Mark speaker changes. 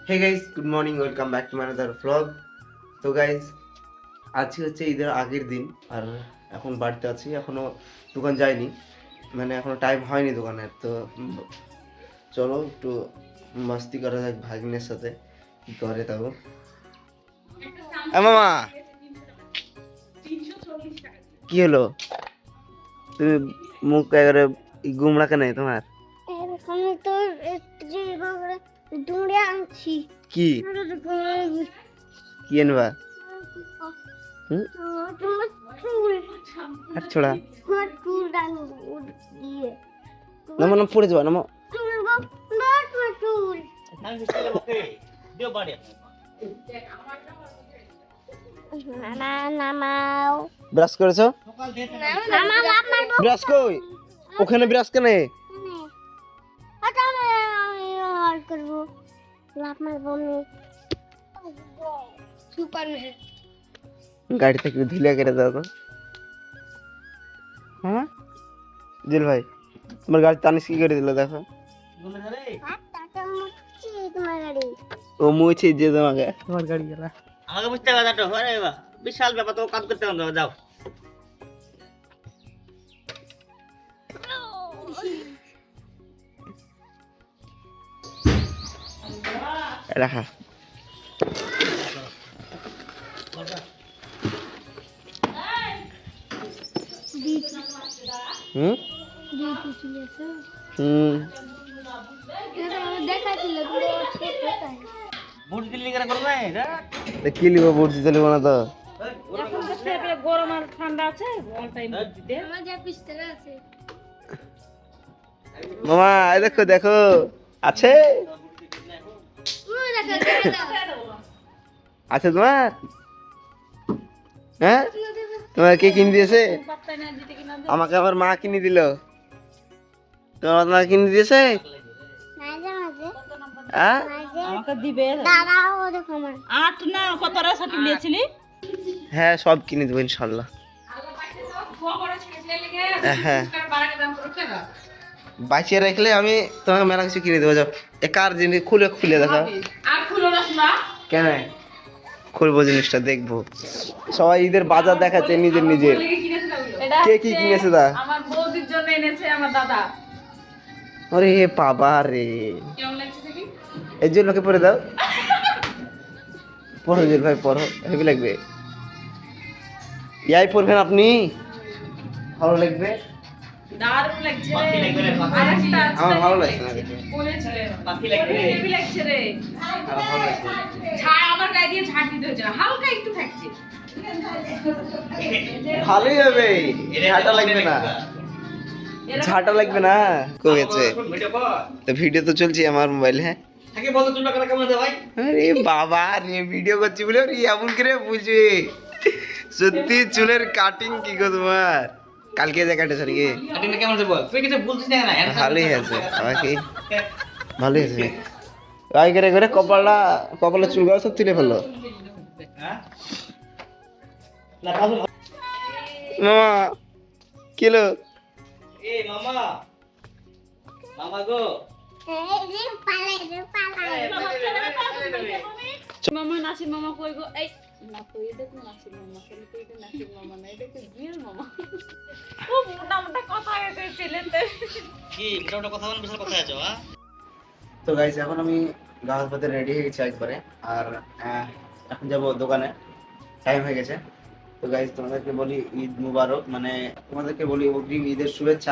Speaker 1: Hey guys, good morning, welcome back to my another vlog. তো guys, আজকে হচ্ছে ঈদের আগের দিন, আর এখন বাড়িতে আছি, এখনো দোকান যাইনি, মানে এখনো টাইম হয়নি দোকানের। তো চলো একটু মাস্তি করা যাক ভাগ্নের সাথে, কি করে তাও। মামা, কি হলো? তুমি মুখ একেবারে গুমড়া কেন তোমার?
Speaker 2: তো দৌড়ে আনছি
Speaker 1: কি কি আনবা?
Speaker 2: তোমার চুল
Speaker 1: হাত ছোড়া।
Speaker 2: তোমার চুল দিয়ে
Speaker 1: নামো নাম পড়ে যাবা, নামো।
Speaker 2: তুলবো তোমার চুল নামাও
Speaker 1: ব্রাশ করেছো?
Speaker 2: নামাও লাভ মারবো
Speaker 1: ব্রাশ কই? ওখানে ব্রাশ কেন?
Speaker 2: আমি আর করবো লাভ মারবো আমি সুপারম্যান
Speaker 1: গাড়ি থেকে ধুলে কেটে দাও তো। হ্যাঁ জিল ভাই, তোমার গাড়ি তানিস কি করে দিল দেখো।
Speaker 2: তোমার গাড়ি
Speaker 1: ও মুছে যে তোমাকে তোমার গাড়ি গেলা।
Speaker 3: আমাকে বুঝতে পারছো তো আরে বাহ বিশাল ব্যাপার, তো কাজ করতে হবে। যাও
Speaker 1: রাখা। হুম হুম
Speaker 2: দেখাচ্ছিল
Speaker 3: বুট দিল্লি করে করবে এটা
Speaker 1: কি লিবো? বুট দিতে লিবো না তো।
Speaker 4: এখন তো গরম আর ঠান্ডা আছে, অল টাইম দিতে।
Speaker 2: আমার যা পিস্তল আছে
Speaker 1: মামা এই দেখো দেখো, আছে আছে তোমার? হ্যাঁ, তোমার কে কিনে দিয়েছে?
Speaker 4: পাত্তাই না দিতে কিনা দে।
Speaker 1: আমাকে আমার মা কিনে দিল। তোমার মা কিনে দিয়েছে?
Speaker 2: মাঝে মাঝে
Speaker 1: হ্যাঁ,
Speaker 4: আমাকে দিবে।
Speaker 2: দাঁড়াও দেখো আমার
Speaker 4: 8 না কত রে সাথে নিয়েছিলি?
Speaker 1: হ্যাঁ সব কিনে দেবো ইনশাল্লাহ। হ্যাঁ, বাঁচিয়ে রাখলে আমি তোমাকে মেলা কিছু কিনে দেবো। যাও, এ কার জিনিস খুলে খুলে দেখো।
Speaker 4: আর খুলো না।
Speaker 1: কেন খুলবো? জিনিসটা দেখবো। সবাই ঈদের বাজার দেখাচ্ছে নিজের নিজের।
Speaker 4: এটা
Speaker 1: কে কি কিনেছে তা?
Speaker 4: আমার বৌদির জন্য এনেছে আমার দাদা।
Speaker 1: আরে বাবা রে,
Speaker 4: কেমন লাগছে দেখি?
Speaker 1: এই জন্য লোকে পরে দাও। পড়ো জিল ভাই, পড়ো, হেভি লাগবে। ইয়াই পড়বেন আপনি, ভালো লাগবে।
Speaker 4: দারুণ লাগছে
Speaker 3: পাখি
Speaker 4: রে।
Speaker 3: লাগবে রে, পাখি।
Speaker 4: আরেকটা আছে।
Speaker 1: আমার ভালো লাগছে না দেখে।
Speaker 4: বলেছিল।
Speaker 3: পাখি লাগবে রে।
Speaker 4: হেভি লাগছে রে।
Speaker 1: আমার ভালো লাগছে না।
Speaker 4: ছায়া আমার গায়ে দিয়ে ঝাড় দিতে হচ্ছে না, হালকা একটু থাকছে।
Speaker 1: ভালোই হবে, ঝাঁটা লাগবে না,
Speaker 4: এরকম
Speaker 1: ঝাঁটা লাগবে না। কই গেছে?
Speaker 3: ভিডিও কর
Speaker 1: তো ভিডিও তো চলছে আমার মোবাইলে। হ্যাঁ,
Speaker 3: আগে বল তো চুলটা কাটা কেমন আছে ভাই?
Speaker 1: আরে বাবা রে, ভিডিও করছি বলে ওরে এমন করে বুঝবে। সত্যি চুলের কাটিং কি গো তোমার? কালকে যে কাটেছো নাকি?
Speaker 3: কাটিংটা কেমন আছে বল, তুই কিছু বলছিস না কেন?
Speaker 1: ভালোই আছে আমাকে, ভালোই আছে। আই করে করে কপালে চুলগুলো সব তুলে ফেললো।
Speaker 3: হ্যাঁ না কাজু
Speaker 1: মামা কিলো
Speaker 3: এ মামা মামা গো
Speaker 4: মামা নাসির মামা কই গো? এই না তো এটা তো নাসির মামা, কেন তো এটা নাসির মামা না, এটা তো বিয়ের মামা। ও মোটা মোটা কথা হয়েছে ছেলেতে।
Speaker 3: কি মোটা কথা বল, বিশাল কথা আছে হ্যাঁ।
Speaker 1: তো গাইস, এখন আমি গাছ পাতে রেডি হয়ে গেছি একবারে, আর এখন যাবো দোকানে, টাইম হয়ে গেছে। তো গাইস, তোমাদেরকে বলি ঈদ মুবারক, মানে তোমাদেরকে বলি অগ্রিম ঈদের শুভেচ্ছা।